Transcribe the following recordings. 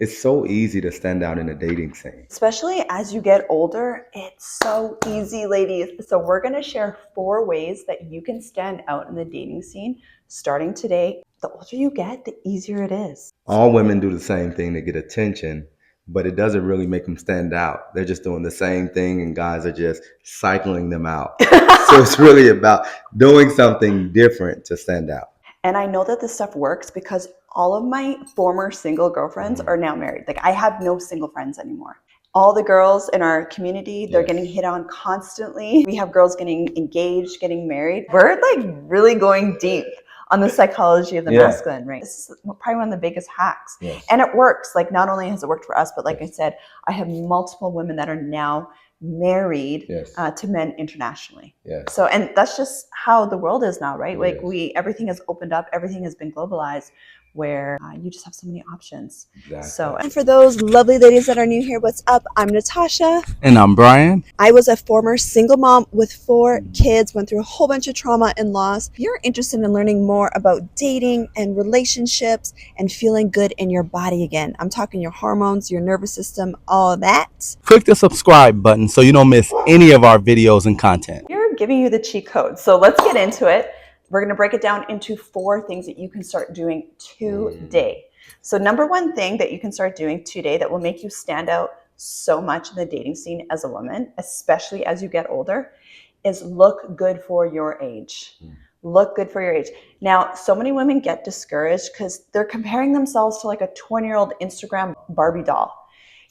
It's so easy to stand out in a dating scene. Especially as you get older, it's so easy, ladies. So we're going to share 4 ways that you can stand out in the dating scene starting today. The older you get, the easier it is. All women do the same thing to get attention, but it doesn't really make them stand out. They're just doing the same thing, and guys are just cycling them out. So it's really about doing something different to stand out. And I know that this stuff works because all of my former single girlfriends are now married. Like, I have no single friends anymore. All the girls in our community, they're getting hit on constantly. We have girls getting engaged, getting married. We're like really going deep on the psychology of the masculine, right? This is probably one of the biggest hacks. And it works. Like, not only has it worked for us, but like I said, I have multiple women that are now married to men internationally. So, and that's just how the world is now, right? Like, everything has opened up, everything has been globalized, where you just have so many options. So, and for those lovely ladies that are new here, what's up? I'm Natasha. And I'm Brian. I was a former single mom with 4 kids, went through a whole bunch of trauma and loss. If you're interested in learning more about dating and relationships and feeling good in your body again, I'm talking your hormones, your nervous system, all that. Click the subscribe button so you don't miss any of our videos and content. We're giving you the cheat code. So let's get into it. We're going to break it down into 4 things that you can start doing today. So number 1 thing that you can start doing today that will make you stand out so much in the dating scene as a woman, especially as you get older, is look good for your age. Look good for your age. Now, so many women get discouraged because they're comparing themselves to like a 20-year-old Instagram Barbie doll.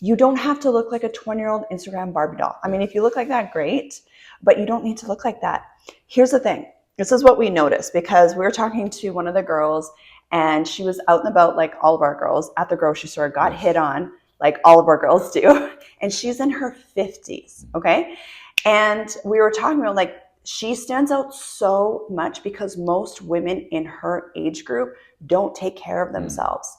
You don't have to look like a 20-year-old Instagram Barbie doll. I mean, if you look like that, great, but you don't need to look like that. Here's the thing. This is what we noticed, because we were talking to one of the girls and she was out and about like all of our girls at the grocery store, got hit on like all of our girls do. And she's in her 50s, okay? And we were talking about like, she stands out so much because most women in her age group don't take care of themselves.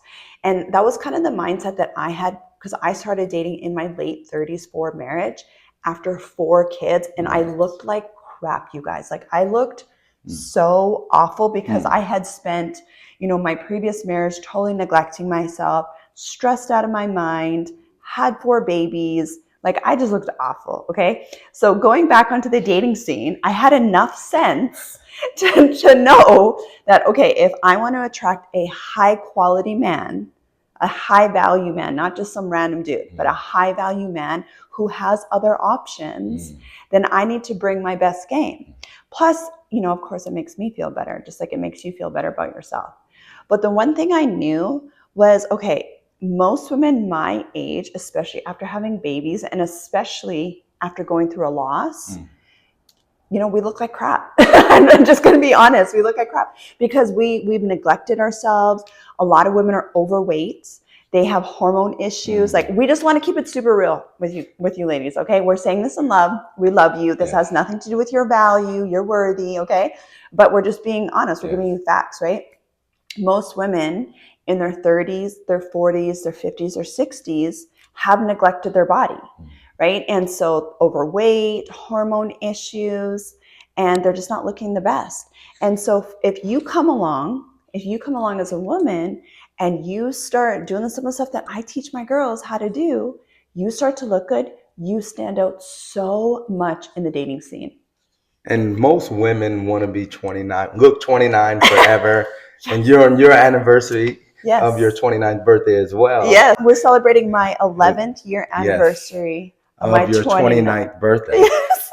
And that was kind of the mindset that I had, because I started dating in my late 30s for marriage after 4 kids. And I looked like crap, you guys. Like, I looked so awful because I had spent, my previous marriage totally neglecting myself, stressed out of my mind, had 4 babies. Like, I just looked awful. Okay. So going back onto the dating scene, I had enough sense to know that, okay, if I want to attract a high quality man, a high value man, not just some random dude, but a high value man who has other options, then I need to bring my best game. Plus, of course, it makes me feel better, just like it makes you feel better about yourself. But the one thing I knew was, okay, most women my age, especially after having babies and especially after going through a loss, we look like crap. I'm just going to be honest. We look like crap because we've neglected ourselves. A lot of women are overweight. They have hormone issues. Like, we just want to keep it super real with you ladies. Okay. We're saying this in love. We love you. This has nothing to do with your value. You're worthy. Okay. But we're just being honest. We're giving you facts, right? Most women in their 30s, their 40s, their 50s, or 60s have neglected their body. Right. And so overweight, hormone issues, and they're just not looking the best. And so if you come along as a woman and you start doing some of the stuff that I teach my girls how to do, you start to look good. You stand out so much in the dating scene. And most women want to be 29, look 29 forever. And you're on your anniversary of your 29th birthday as well. Yes, we're celebrating my 11th year anniversary of my your 29th birthday.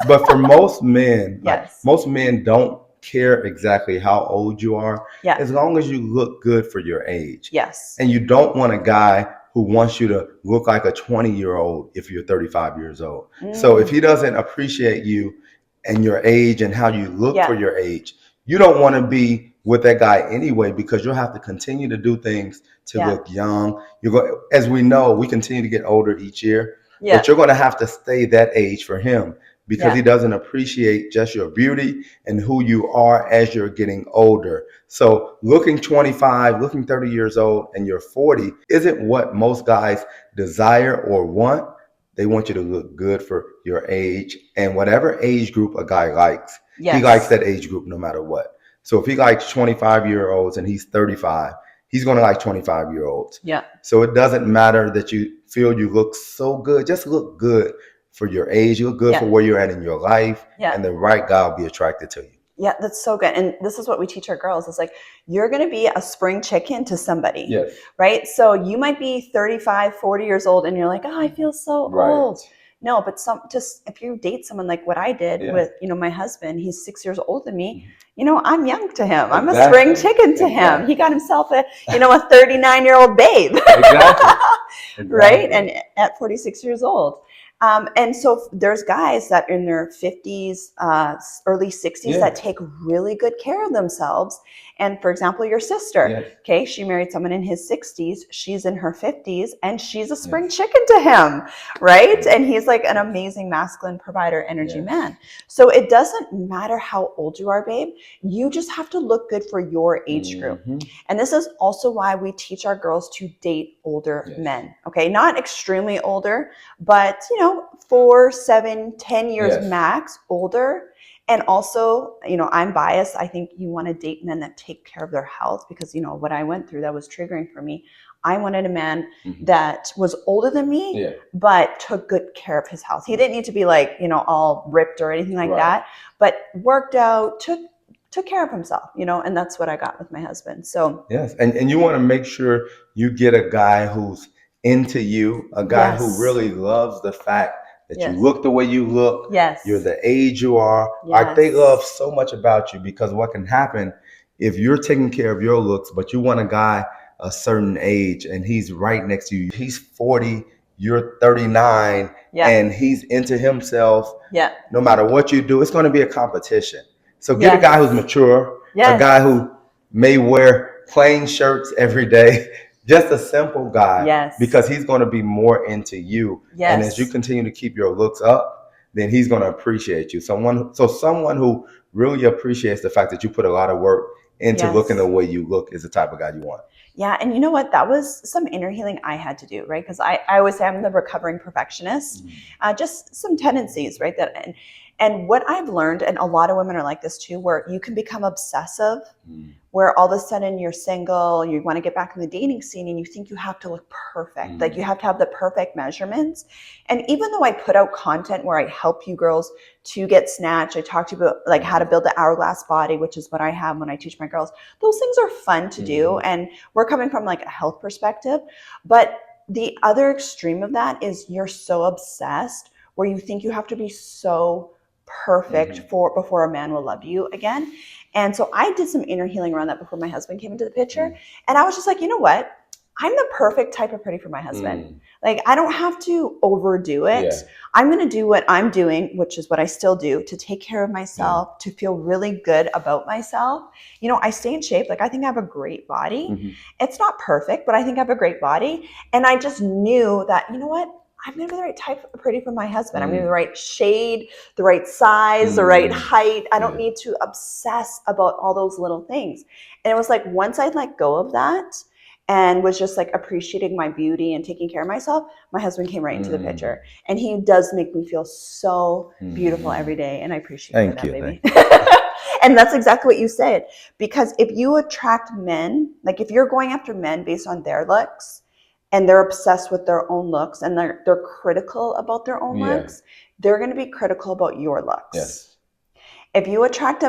But for most men, most men don't care exactly how old you are, as long as you look good for your age. And you don't want a guy who wants you to look like a 20-year-old if you're 35 years old. So if he doesn't appreciate you and your age and how you look for your age, you don't want to be with that guy anyway, because you'll have to continue to do things to look young. As we know, we continue to get older each year, but you're going to have to stay that age for him, because he doesn't appreciate just your beauty and who you are as you're getting older. So looking 25, looking 30 years old, and you're 40 isn't what most guys desire or want. They want you to look good for your age, and whatever age group a guy likes, he likes that age group no matter what. So if he likes 25-year-olds and he's 35, he's going to like 25-year-olds. Yeah. So it doesn't matter that you feel you look so good. Just look good for your age. You look good for where you're at in your life. And the right guy will be attracted to you. Yeah, that's so good. And this is what we teach our girls. It's like, you're going to be a spring chicken to somebody. Yes. Right? So you might be 35, 40 years old and you're like, oh, I feel so old. No, but just if you date someone like what I did with, my husband, he's 6 years older than me. I'm young to him. I'm a spring chicken to him. He got himself a 39-year-old babe. Exactly. Right? And at 46 years old. And so there's guys that in their 50s, early 60s that take really good care of themselves. And for example, your sister, okay, she married someone in his 60s, she's in her 50s, and she's a spring chicken to him, right? And he's like an amazing masculine provider energy man. So it doesn't matter how old you are, babe. You just have to look good for your age group. And this is also why we teach our girls to date older men, okay? Not extremely older, but 4, 7, 10 years max older. And also, I'm biased. I think you want to date men that take care of their health because, what I went through that was triggering for me. I wanted a man that was older than me, but took good care of his health. He didn't need to be like, all ripped or anything like that, but worked out, took care of himself, and that's what I got with my husband. So yes. And you want to make sure you get a guy who's into you, a guy who really loves the fact that you look the way you look. Yes. You're the age you are. Like they love so much about you because what can happen if you're taking care of your looks, but you want a guy a certain age and he's right next to you. He's 40, you're 39, and he's into himself. Yeah. No matter what you do, it's going to be a competition. So get a guy who's mature, a guy who may wear plain shirts every day. Just a simple guy, because he's going to be more into you. And as you continue to keep your looks up, then he's going to appreciate you. Someone who really appreciates the fact that you put a lot of work into looking the way you look is the type of guy you want. Yeah, and you know what? That was some inner healing I had to do, right? Because I always say I'm the recovering perfectionist. Just some tendencies, right? And what I've learned, and a lot of women are like this too, where you can become obsessive, where all of a sudden you're single, you want to get back in the dating scene and you think you have to look perfect. Like you have to have the perfect measurements. And even though I put out content where I help you girls to get snatched, I talk to you about like how to build the hourglass body, which is what I have when I teach my girls. Those things are fun to do. And we're coming from like a health perspective. But the other extreme of that is you're so obsessed where you think you have to be so perfect before a man will love you again. And so I did some inner healing around that before my husband came into the picture. And I was just like, you know what? I'm the perfect type of pretty for my husband. Like, I don't have to overdo it. I'm going to do what I'm doing, which is what I still do, to take care of myself, to feel really good about myself. I stay in shape. Like, I think I have a great body. It's not perfect, but I think I have a great body. And I just knew that, you know what? I'm going to be the right type of pretty for my husband. I'm going to be the right shade, the right size, the right height. I don't need to obsess about all those little things. And it was like, once I let go of that and was just like appreciating my beauty and taking care of myself, my husband came right into the picture. And he does make me feel so beautiful every day. And I appreciate that, baby. And that's exactly what you said. Because if you attract men, like if you're going after men based on their looks, and they're obsessed with their own looks and they're critical about their own looks, they're going to be critical about your looks. If you attract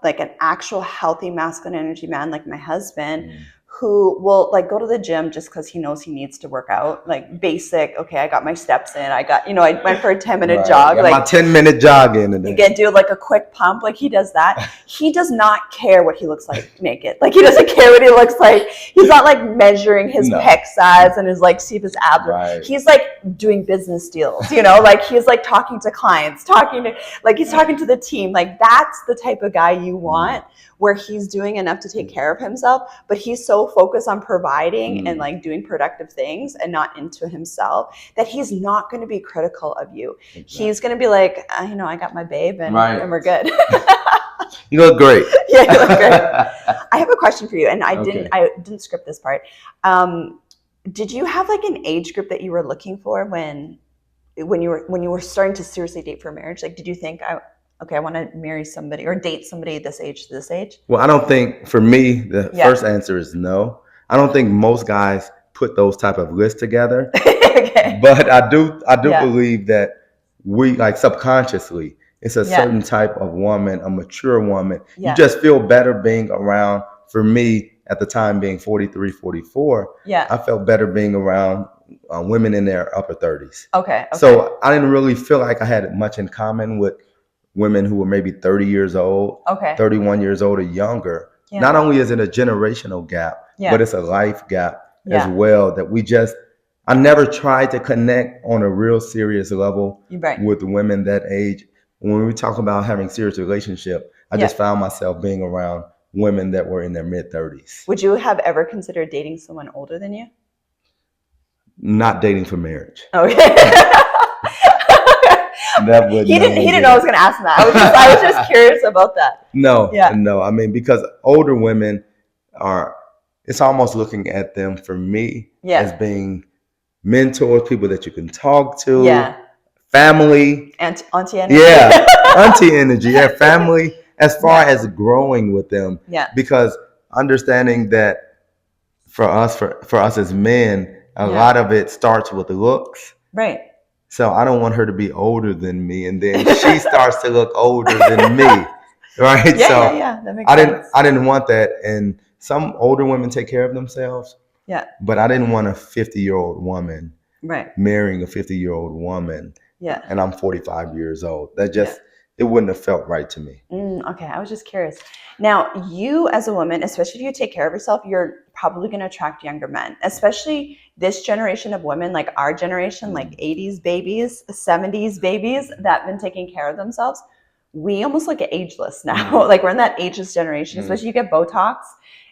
like an actual healthy masculine energy man like my husband, who will like go to the gym just because he knows he needs to work out, like basic, okay, I got my steps in, I got, I went for a 10-minute jog. Like my 10-minute jog in today. You can do like a quick pump, like he does that. He does not care what he looks like naked. Like he doesn't care what he looks like. He's not like measuring his pec size and his like see if his abs. He's like doing business deals, like he's like talking to clients, he's talking to the team. Like that's the type of guy you want, where he's doing enough to take care of himself, but he's so focused on providing and like doing productive things and not into himself that he's not going to be critical of you. He's going to be like, I got my babe and we're good. You look great. Yeah, you look great. I have a question for you, and I didn't script this part. Did you have like an age group that you were looking for when you were starting to seriously date for marriage? Like, did you think I want to marry somebody or date somebody this age to this age? Well, I don't think, for me, the first answer is no. I don't think most guys put those type of lists together. Okay. But I do believe that we, like, subconsciously, it's a certain type of woman, a mature woman. You just feel better being around. For me, at the time being 43, 44, I felt better being around women in their upper 30s. Okay. So I didn't really feel like I had much in common with women who were maybe 30 years old, 31 years old or younger. Not only is it a generational gap, but it's a life gap as well, that I never tried to connect on a real serious level with women that age. When we talk about having serious relationship, I just found myself being around women that were in their mid-30s. Would you have ever considered dating someone older than you? Not dating for marriage. Okay. He didn't know I was going to ask that. I was just curious about that. No. I mean, because older women it's almost looking at them, for me, as being mentors, people that you can talk to, family. Auntie energy. Yeah, auntie energy. Yeah, family, as far as growing with them. Yeah. Because understanding that for us as men, a lot of it starts with looks. Right. So I don't want her to be older than me, and then she starts to look older than me, right? Yeah, that makes sense. I didn't want that, and some older women take care of themselves. Yeah. But I didn't want a 50-year-old woman marrying a 50-year-old woman. Yeah. And I'm 45 years old. That just it wouldn't have felt right to me. Okay, I was just curious. Now, you as a woman, especially if you take care of yourself, you're probably going to attract younger men, especially this generation of women, like our generation, like 80s babies, 70s babies that have been taking care of themselves. We almost look ageless now. Like we're in that ageless generation, especially you get Botox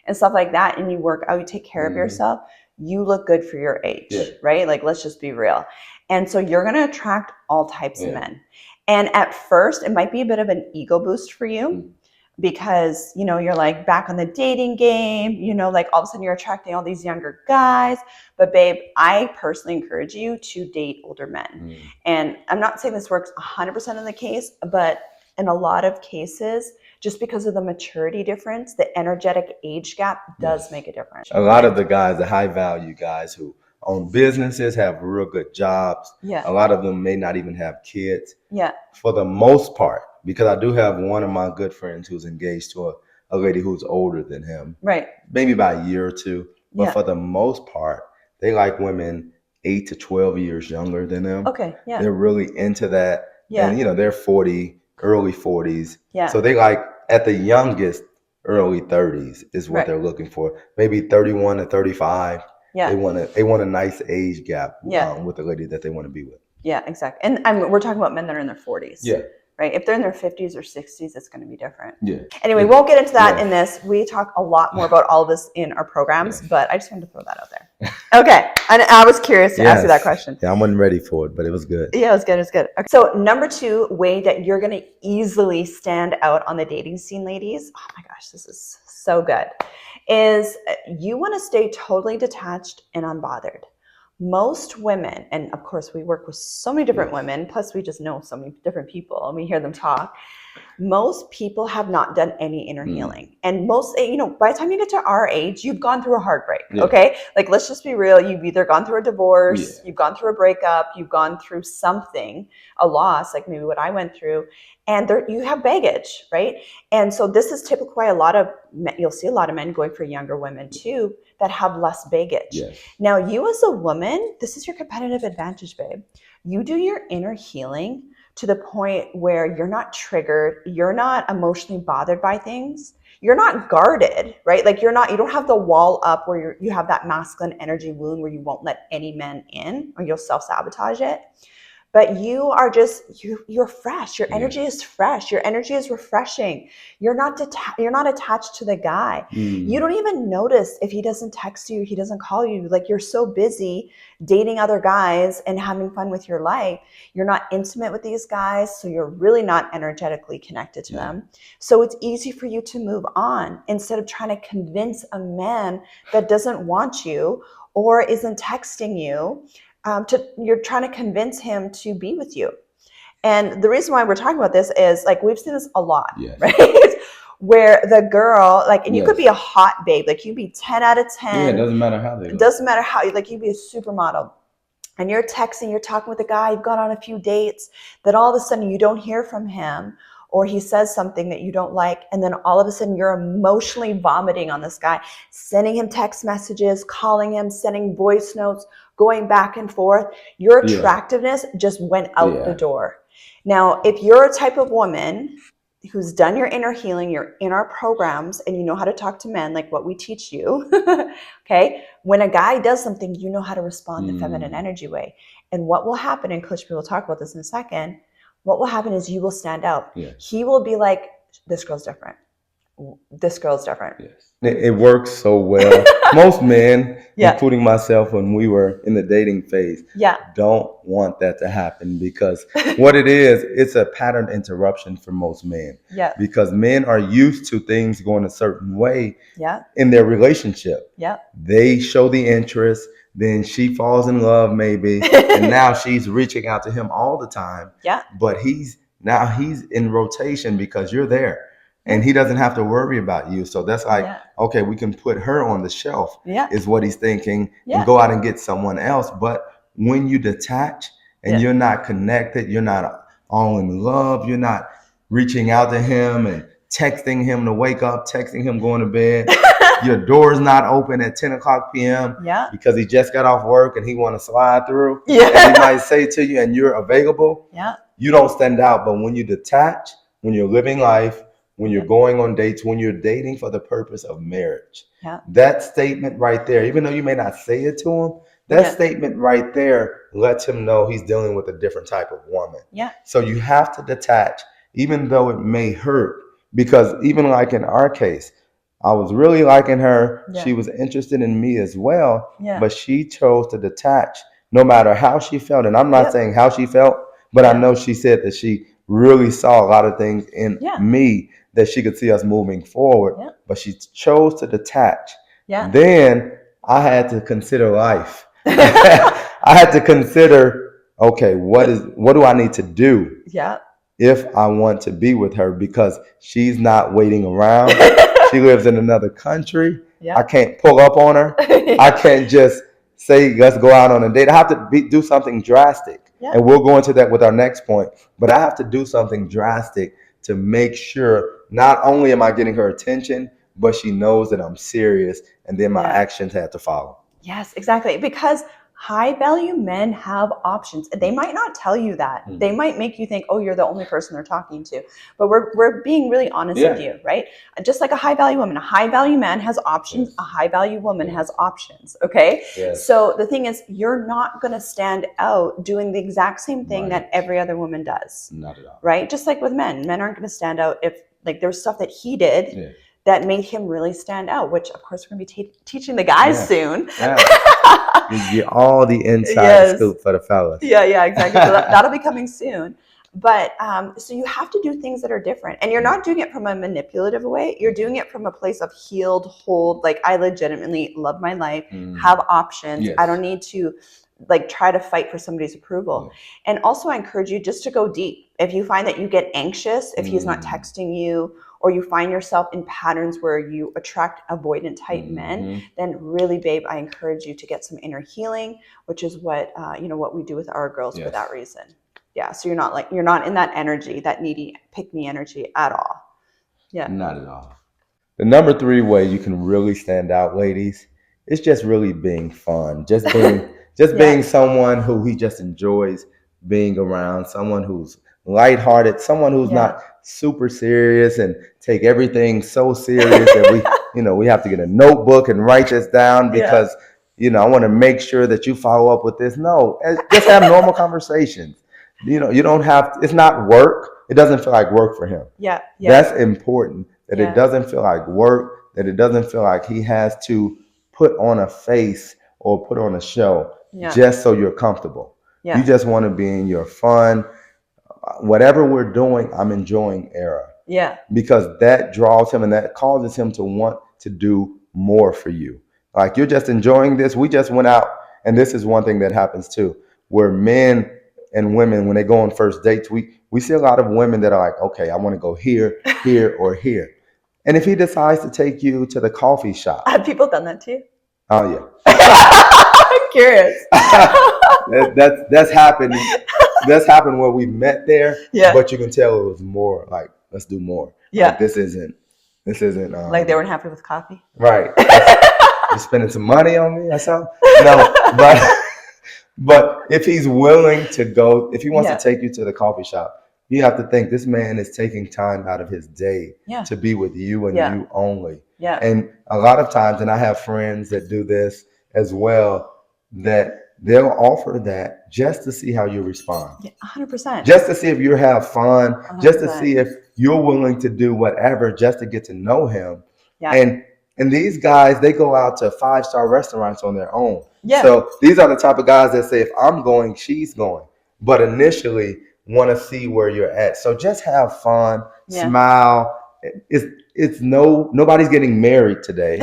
and stuff like that, and you work out, you take care of yourself, you look good for your age, right? Like, let's just be real. And so you're going to attract all types of men. And at first, it might be a bit of an ego boost for you because, you're like back on the dating game, like all of a sudden you're attracting all these younger guys. But babe, I personally encourage you to date older men. And I'm not saying this works 100% of the case, but in a lot of cases, just because of the maturity difference, the energetic age gap does make a difference. A lot of the guys, the high value guys who own businesses, have real good jobs. Yeah. A lot of them may not even have kids. Yeah. For the most part, because I do have one of my good friends who's engaged to a lady who's older than him. Right. Maybe by a year or two. But for the most part, they like women 8 to 12 years younger than them. Okay. Yeah. They're really into that. Yeah. And they're 40, early 40s. Yeah. So they like, at the youngest, early 30s is what they're looking for. Maybe 31 to 35. Yeah. They want a nice age gap with the lady that they want to be with. Yeah, exactly. And we're talking about men that are in their 40s. Yeah. Right? If they're in their 50s or 60s, it's going to be different. Yeah. Anyway, we won't get into that in this. We talk a lot more about all of this in our programs, but I just wanted to throw that out there. Okay. And I was curious to ask you that question. Yeah, I wasn't ready for it, but it was good. Yeah, it was good. It was good. Okay. So number 2 way that you're going to easily stand out on the dating scene, ladies. Oh my gosh, this is so good. Is you want to stay totally detached and unbothered. Most women, and of course we work with so many different women, plus we just know so many different people and we hear them talk. Most people have not done any inner healing. And most, by the time you get to our age, you've gone through a heartbreak, okay? Like, let's just be real. You've either gone through a divorce, you've gone through a breakup, you've gone through something, a loss, like maybe what I went through, and you have baggage, right? And so this is typically why you'll see a lot of men going for younger women too that have less baggage. Yes. Now, you as a woman, this is your competitive advantage, babe. You do your inner healing to the point where you're not triggered, you're not emotionally bothered by things, you're not guarded, right? Like you don't have the wall up where you have that masculine energy wound where you won't let any men in or you'll self-sabotage it. But you are you're fresh. Your energy is fresh. Your energy is refreshing. You're not attached to the guy. You don't even notice if he doesn't text you, he doesn't call you. Like you're so busy dating other guys and having fun with your life. You're not intimate with these guys, so you're really not energetically connected to them. So it's easy for you to move on instead of trying to convince a man that doesn't want you or isn't texting you. You're trying to convince him to be with you. And the reason why we're talking about this is like, we've seen this a lot, right? where the girl, like, and you could be a hot babe, like you'd be 10 out of 10. Yeah, it doesn't matter how they look. It doesn't matter how, like you'd be a supermodel. And you're texting, you're talking with a guy, you've gone on a few dates, then all of a sudden you don't hear from him, or he says something that you don't like, and then all of a sudden you're emotionally vomiting on this guy, sending him text messages, calling him, sending voice notes, going back and forth. Your attractiveness just went out the door. Now, if you're a type of woman who's done your inner healing, you're in our programs, and you know how to talk to men, like what we teach you, okay? When a guy does something, you know how to respond the feminine energy way. And what will happen, and Coach B will talk about this in a second, what will happen is you will stand out. He will be like, this girl's different. This girl's different. Yes. It works so well. Most men, including myself when we were in the dating phase, don't want that to happen, because what it is, it's a pattern interruption for most men. Because men are used to things going a certain way in their relationship. They show the interest, then she falls in love maybe, and now she's reaching out to him all the time. But he's in rotation because you're there. And he doesn't have to worry about you. So that's like, okay, we can put her on the shelf, is what he's thinking, and go out and get someone else. But when you detach and you're not connected, you're not all in love, you're not reaching out to him and texting him to wake up, texting him going to bed. Your door's not open at 10 o'clock p.m. because he just got off work and he want to slide through. And he might say to you and you're available. You don't stand out. But when you detach, when you're living life, when you're going on dates, when you're dating for the purpose of marriage, that statement right there, even though you may not say it to him, that statement right there lets him know he's dealing with a different type of woman. So you have to detach, even though it may hurt, because even like in our case, I was really liking her. She was interested in me as well, but she chose to detach no matter how she felt. And I'm not saying how she felt, but I know she said that she really saw a lot of things in me that she could see us moving forward, but she chose to detach. Then I had to consider life. I had to consider, okay, what do I need to do if I want to be with her, because she's not waiting around. She lives in another country. I can't pull up on her. I can't just say, let's go out on a date. I have to do something drastic. And we'll go into that with our next point. But I have to do something drastic to make sure not only am I getting her attention, but she knows that I'm serious, and then my actions have to follow. Yes, exactly. Because high value men have options. They might not tell you that. They might make you think, oh, you're the only person they're talking to. But we're being really honest with you, right? Just like a high value woman, a high value man has options. A high value woman has options. Okay. So the thing is, you're not going to stand out doing the exact same thing that every other woman does. Not at all. Right? Just like with men aren't going to stand out if, like, there's stuff that he did that made him really stand out, which of course we're going to be teaching the guys soon. You get all the inside scoop for the fellas. Exactly. So that'll be coming soon. But so you have to do things that are different, and you're not doing it from a manipulative way. You're doing it from a place of healed, hold. Like, I legitimately love my life, have options. I don't need to like try to fight for somebody's approval. And also I encourage you just to go deep. If you find that you get anxious, if he's not texting you, or you find yourself in patterns where you attract avoidant type men, then really, babe, I encourage you to get some inner healing, which is what what we do with our girls for that reason. So you're not in that energy, that needy pick me energy at all. Not at all. The number 3 way you can really stand out, ladies, is just really being fun. Just being being someone who he just enjoys being around, someone who's lighthearted, someone who's not super serious and take everything so serious that we have to get a notebook and write this down because I want to make sure that you follow up with this. No, just have normal conversations. You don't have, it's not work. It doesn't feel like work for him. That's important, that it doesn't feel like work, that it doesn't feel like he has to put on a face or put on a show just so you're comfortable. You just want to be in your fun, whatever we're doing, I'm enjoying era. Because that draws him and that causes him to want to do more for you. Like, you're just enjoying this. We just went out, and this is one thing that happens too, where men and women, when they go on first dates, we see a lot of women that are like, okay, I want to go here, here, or here. And if he decides to take you to the coffee shop. Have people done that to you? Oh, yeah. I'm curious. That's happened. That's happened where we met there. Yeah. But you can tell it was more like, let's do more. Yeah. Like, this isn't. Like they weren't happy with coffee. Right. You're spending some money on me or something? No, but if he's willing to go, if he wants to take you to the coffee shop, you have to think this man is taking time out of his day to be with you and you only. Yeah. And a lot of times, and I have friends that do this as well, that they'll offer that just to see how you respond. Yeah, 100%. Just to see if you have fun, 100%. Just to see if you're willing to do whatever just to get to know him. Yeah. And these guys, they go out to 5-star restaurants on their own. Yeah. So these are the type of guys that say, if I'm going, she's going. But initially want to see where you're at. So just have fun, smile. Nobody's getting married today.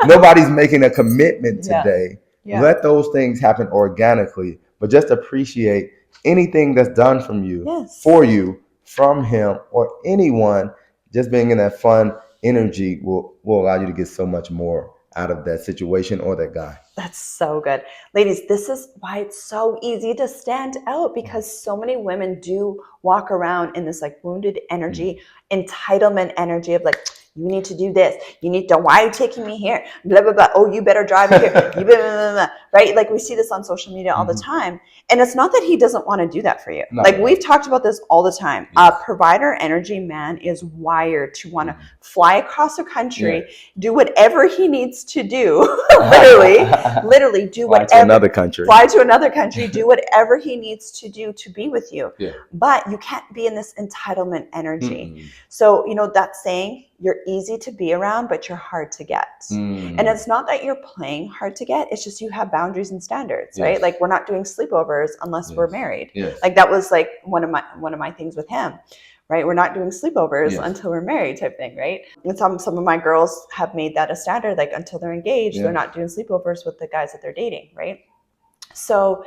Nobody's making a commitment today. Yeah. Let those things happen organically, but just appreciate anything that's done from you, for you, from him, or anyone. Just being in that fun energy will allow you to get so much more out of that situation or that guy. That's so good. Ladies, this is why it's so easy to stand out, because so many women do walk around in this like wounded energy, entitlement energy of like, you need to do this. You need to, why are you taking me here? Blah, blah, blah. Oh, you better drive it here. You blah, blah, blah, blah. Right? Like we see this on social media all the time. And it's not that he doesn't want to do that for you. No. Like we've talked about this all the time. Provider energy man is wired to want to fly across the country, do whatever he needs to do. literally do whatever. Fly to another country. Fly to another country, do whatever he needs to do to be with you. Yeah. But you can't be in this entitlement energy. So, you know, that saying, you're easy to be around, but you're hard to get. And it's not that you're playing hard to get. It's just you have boundaries and standards, right? Like we're not doing sleepovers unless we're married. Like that was like one of my things with him, right? We're not doing sleepovers until we're married type thing, right? And some of my girls have made that a standard, like until they're engaged, they're not doing sleepovers with the guys that they're dating, right? So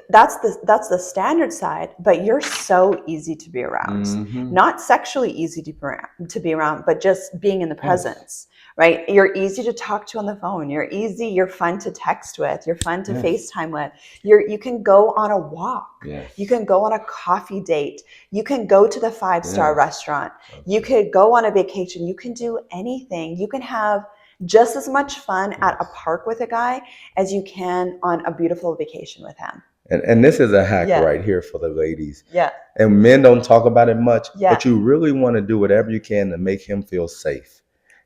that's the standard side, but you're so easy to be around. Not sexually easy to be around, but just being in the presence, right? You're easy to talk to on the phone. You're fun to text with. You're fun to FaceTime with. You can go on a walk. You can go on a coffee date. You can go to the 5-star restaurant. You could go on a vacation. You can do anything. You can have just as much fun at a park with a guy as you can on a beautiful vacation with him. And this is a hack right here for the ladies. Yeah. And men don't talk about it much, but you really want to do whatever you can to make him feel safe.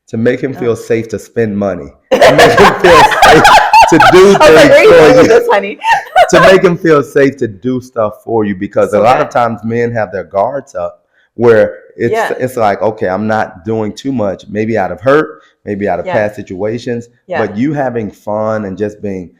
To make him feel safe to spend money. To make him feel safe to do things for you. This, honey? To make him feel safe to do stuff for you, because a lot of times men have their guards up where it's like, okay, I'm not doing too much, maybe out of hurt, maybe out of past situations, but you having fun and just being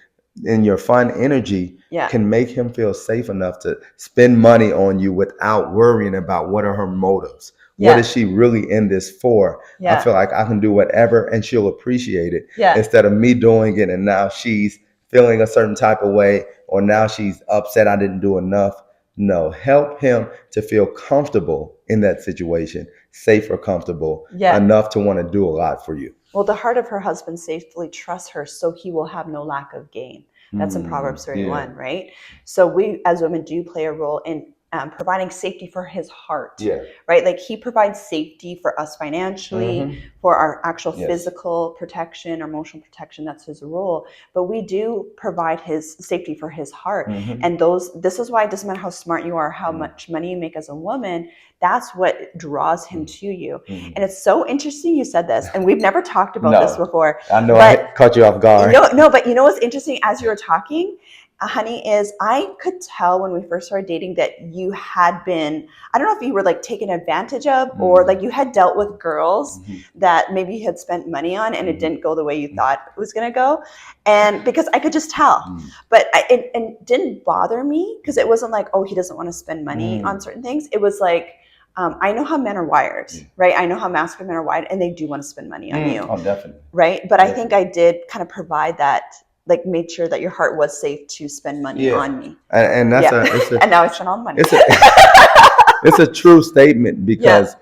in your fun energy can make him feel safe enough to spend money on you without worrying about what are her motives. What is she really in this for? I feel like I can do whatever and she'll appreciate it instead of me doing it and now she's feeling a certain type of way, or now she's upset I didn't do enough. No, help him to feel comfortable in that situation, safe or comfortable enough to want to do a lot for you. Well, the heart of her husband safely trusts her, so he will have no lack of gain. That's in Proverbs 31, right? So we as women do play a role in providing safety for his heart, right? Like he provides safety for us financially, for our actual physical protection, our emotional protection. That's his role. But we do provide his safety for his heart. And this is why it doesn't matter how smart you are, how much money you make as a woman, that's what draws him to you. And it's so interesting you said this, and we've never talked about this before. I know, I caught you off guard. No, but you know what's interesting as you were talking, honey, is I could tell when we first started dating that you had been, I don't know if you were like taken advantage of, or like you had dealt with girls that maybe you had spent money on and it didn't go the way you thought it was going to go. And because I could just tell, but it didn't bother me, because it wasn't like, oh, he doesn't want to spend money on certain things. It was like, I know how men are wired, right? I know how masculine men are wired, and they do want to spend money on you. Oh, definitely. Right? But I think I did kind of provide that, like made sure that your heart was safe to spend money on me. And that's and now I spend all the money. It's a true statement, because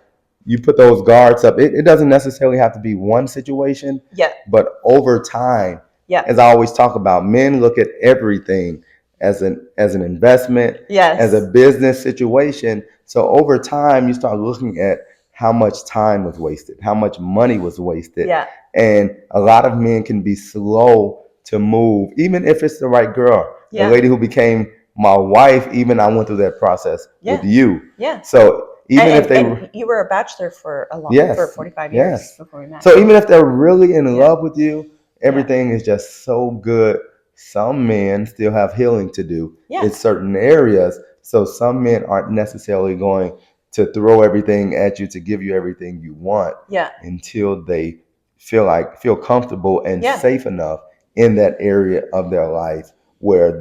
you put those guards up. It doesn't necessarily have to be one situation. Yeah. But over time, as I always talk about, men look at everything as an investment, as a business situation. So over time, you start looking at how much time was wasted, how much money was wasted. Yeah. And a lot of men can be slow to move, even if it's the right girl. The lady who became my wife, even I went through that process with you. Yeah. So even and you were a bachelor for for 45 years before we met. So even if they're really in love with you, everything is just so good. Some men still have healing to do in certain areas. So some men aren't necessarily going to throw everything at you to give you everything you want until they feel comfortable and safe enough in that area of their life where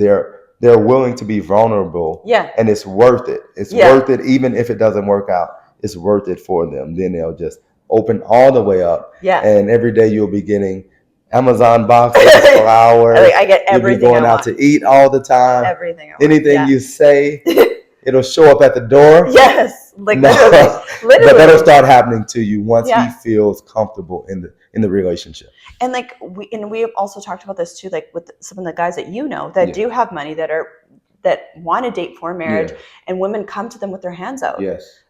they're willing to be vulnerable. And it's worth it. It's worth it even if it doesn't work out. It's worth it for them. Then they'll just open all the way up. And every day you'll be getting Amazon boxes, flowers. I get everything. You'll be going out to eat all the time. Everything. Anything you say, it'll show up at the door. Yes, like literally. But that'll start happening to you once he feels comfortable in the relationship. And like we have also talked about this too, like with some of the guys that you know that do have money that want to date for marriage, and women come to them with their hands out.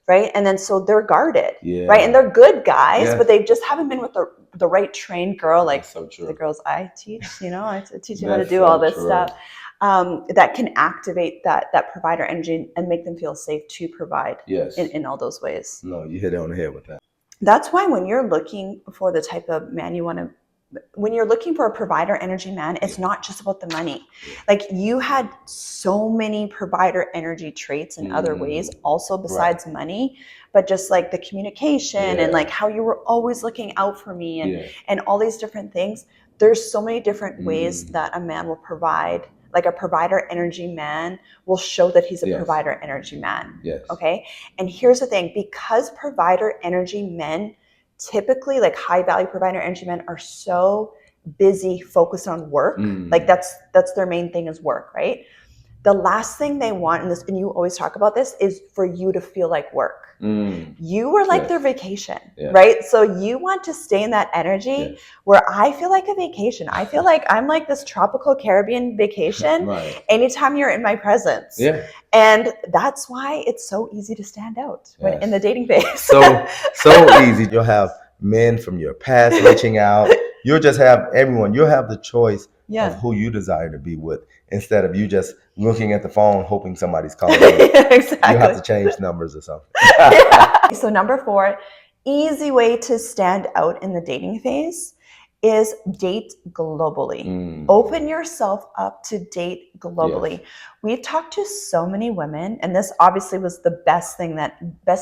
Right. And then so they're guarded. Right. And they're good guys, but they just haven't been with the right trained girl. Like the girls I teach, I teach you how to do all this stuff. That can activate that provider energy and make them feel safe to provide in all those ways. No, you hit it on the head with that. That's why when you're looking for the type of man you want to, when you're looking for a provider energy man, it's not just about the money. Like you had so many provider energy traits in other ways also besides money, but just like the communication and like how you were always looking out for me and all these different things. There's so many different ways that a man will provide. Like a provider energy man will show that he's a provider energy man. Okay. And here's the thing, because provider energy men typically, like high value provider energy men, are so busy focused on work. Like that's their main thing is work, right? The last thing they want in this, and you always talk about this, is for you to feel like work. You are like their vacation, right? So you want to stay in that energy where I feel like a vacation. I feel like I'm like this tropical Caribbean vacation anytime you're in my presence. And that's why it's so easy to stand out when in the dating phase. so easy. You'll have men from your past reaching out. You'll just have everyone. You'll have the choice of who you desire to be with instead of you just looking at the phone hoping somebody's calling you. Exactly. You have to change numbers or something. So number 4, easy way to stand out in the dating phase is date globally. Open yourself up to date globally. We've talked to so many women, and this obviously was the best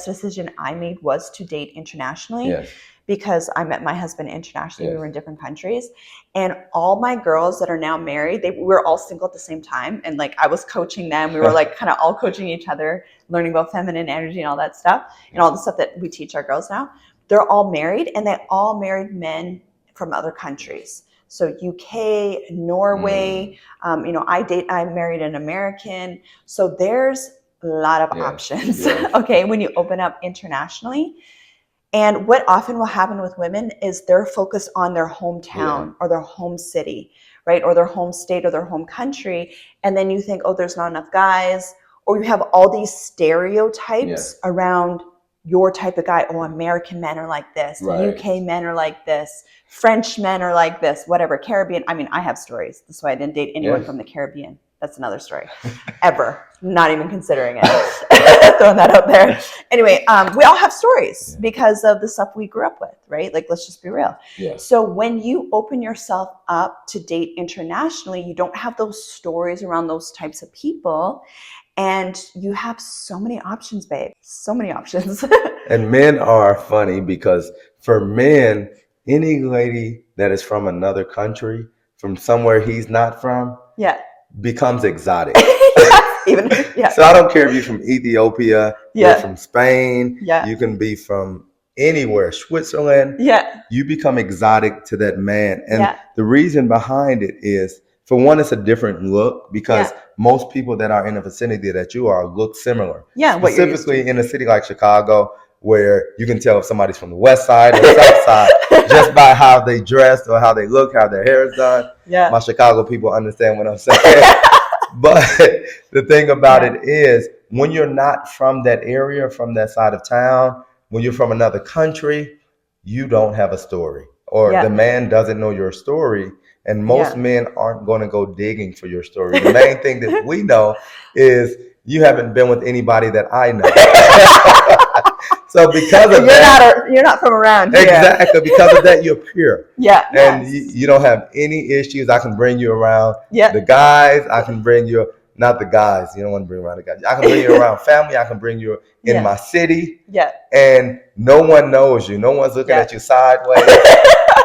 decision I made was to date internationally. Because I met my husband internationally. We were in different countries, and all my girls that are now married, we were all single at the same time. And like, I was coaching them. We were like kind of all coaching each other, learning about feminine energy and all that stuff and all the stuff that we teach our girls now. They're all married, and they all married men from other countries. So UK, Norway, I married an American. So there's a lot of options, okay, when you open up internationally. And what often will happen with women is they're focused on their hometown or their home city, right? Or their home state or their home country. And then you think, oh, there's not enough guys. Or you have all these stereotypes around your type of guy. Oh, American men are like this. UK men are like this. French men are like this, whatever. Caribbean. I mean, I have stories. That's why I didn't date anyone from the Caribbean. That's another story. Ever. Not even considering it. Throwing that out there. Anyway, we all have stories because of the stuff we grew up with, right? Like, let's just be real. So when you open yourself up to date internationally, you don't have those stories around those types of people. And you have so many options, babe. So many options. And men are funny because for men, any lady that is from another country, from somewhere he's not from, becomes exotic. So I don't care if you're from Ethiopia, you're from Spain, you can be from anywhere, Switzerland. You become exotic to that man. And the reason behind it is, for one, it's a different look because most people that are in the vicinity that you are look similar. Specifically in a city like Chicago, where you can tell if somebody's from the west side or the south side just by how they dress or how they look, how their hair is done. Yeah. My Chicago people understand what I'm saying. But the thing about it is, when you're not from that area, from that side of town, when you're from another country, you don't have a story, or the man doesn't know your story. And most men aren't going to go digging for your story. The main thing that we know is you haven't been with anybody that I know. So because of you're not from around here. Exactly. Because of that, you're pure. Yeah. And you don't have any issues. I can bring you around the guys. I can bring you, not the guys. You don't want to bring around the guys. I can bring you around family. I can bring you in my city. Yeah. And no one knows you. No one's looking at you sideways.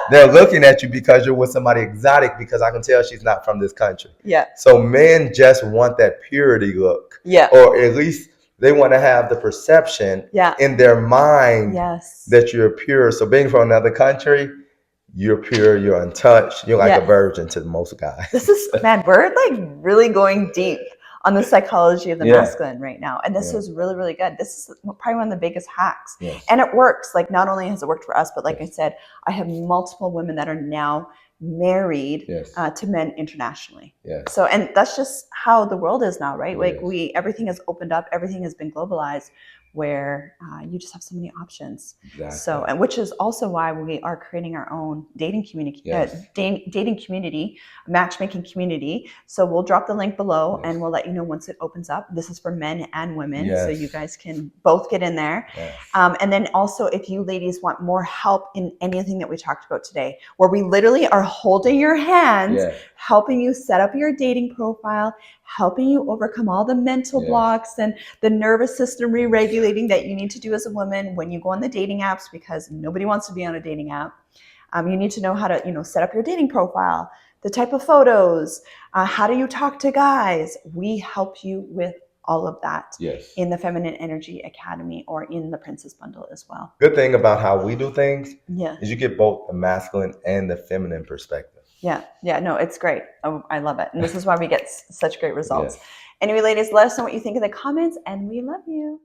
They're looking at you because you're with somebody exotic, because I can tell she's not from this country. Yeah. So men just want that purity look. Yeah. Or at least they want to have the perception in their mind that you're pure. So being from another country, you're pure, you're untouched, you're like a virgin to most guys. This is, man, we're like really going deep on the psychology of the masculine right now. And this is really, really good. This is probably one of the biggest hacks. Yes. And it works. Like, not only has it worked for us, but like I said, I have multiple women that are now married to men internationally. Yes. So, and that's just how the world is now, right? Like everything has opened up, everything has been globalized, where you just have so many options. Exactly. So, and which is also why we are creating our own dating community, dating community, matchmaking community. So we'll drop the link below and we'll let you know once it opens up. This is for men and women, so you guys can both get in there. Yes. And then also, if you ladies want more help in anything that we talked about today, where we literally are holding your hands, helping you set up your dating profile, helping you overcome all the mental blocks and the nervous system re-regulating that you need to do as a woman when you go on the dating apps, because nobody wants to be on a dating app. You need to know how to, set up your dating profile, the type of photos, how do you talk to guys. We help you with all of that in the Feminine Energy Academy or in the Princess Bundle as well. Good thing about how we do things is you get both the masculine and the feminine perspective. Yeah, no, it's great. I love it. And this is why we get such great results. Anyway, ladies, let us know what you think in the comments, and we love you.